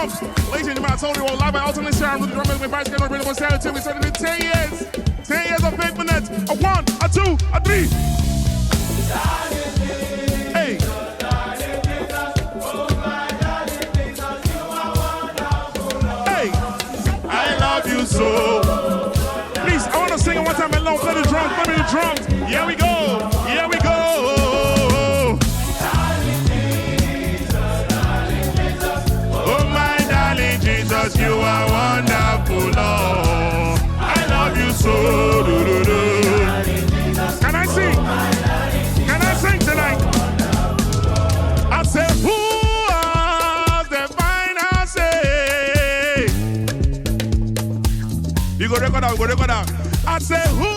house. Ladies and gentlemen, I told you all live by Ultimate Sharon with the drum with Vice General Rhythm Saturday till we started in 10 years. 10 years of faithfulness. A 1, a 2, a 3. Hey. Hey. I love you so. Please, I want to sing it one time alone. Play the drums, play me the drums. Here we go. Here we go. Jesus, you are wonderful, Lord. I love you so. Can I sing? Can I sing tonight? I say, who has the final say? You go record out, go record out. I say, who